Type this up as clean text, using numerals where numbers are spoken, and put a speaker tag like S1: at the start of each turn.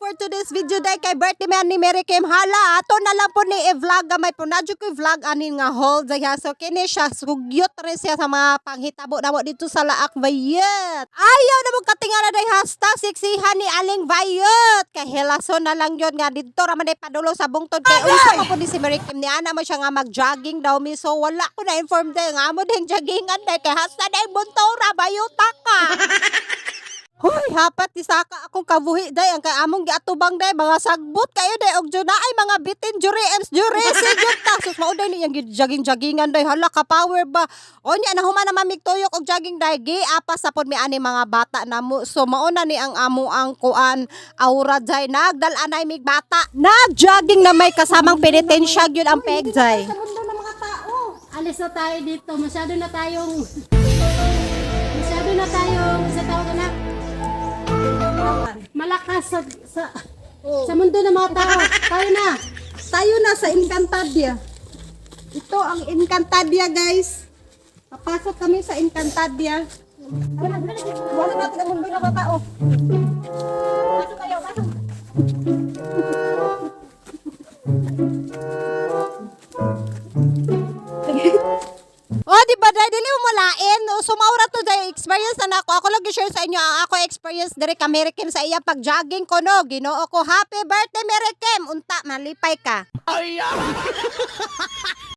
S1: for today's video day kay birthday man ni Mary Kim. Hala, ato na lang po ni i-vlog gamay po. Nadyo ko i-vlog anin nga haul daya. So kini siya sugyot rin siya sa mga panghitabo na dito sa Laak Bayot. Ayaw na mo katingala day hashtag siksihan ni Aling Bayot. Kay hilason na lang yon nga dito ra man day padulo sa bungtod kay usa pa po ni si Mary Kim ni ana mo siya nga mag-jogging daw mi. So wala ko na inform day nga amo din joggingan day kay hashtag day buntora bayota ka. Hoy, hapat ni saka akong kabuhi day ang kay among giatubang day mga sagbot kayo day og jud ay mga bitin juri and juri sigyot ta sus mao day niyang jogging-joggingan day hala ka power ba onya na human na mamigtuyok og jogging day gi apas sa pod mi ani mga bata namo so mao na ni ang amo ang kuan aura day nagdal-anay mig bata nag-jogging na may kasamang penitensya gyud ang peg day
S2: Sa mundo ng mga tao. Alis na tayo dito. Masyado na tayong sa tawag na malakas sa mundo ng mga tao.
S1: Tayo na sa Encantadia. Ito ang Encantadia, guys. Papasok kami sa Encantadia. Wala natin ang mundo ng mga tao. Pasok kayo, pasok. Oh, di ba dahil dili mo malain? Sumaura to dahil experience na ako. Ako lang i-share sa inyo ang ako experience direct American sa iya pag-jogging ko no. Ginoo ko happy birthday American. Unta malipay ka.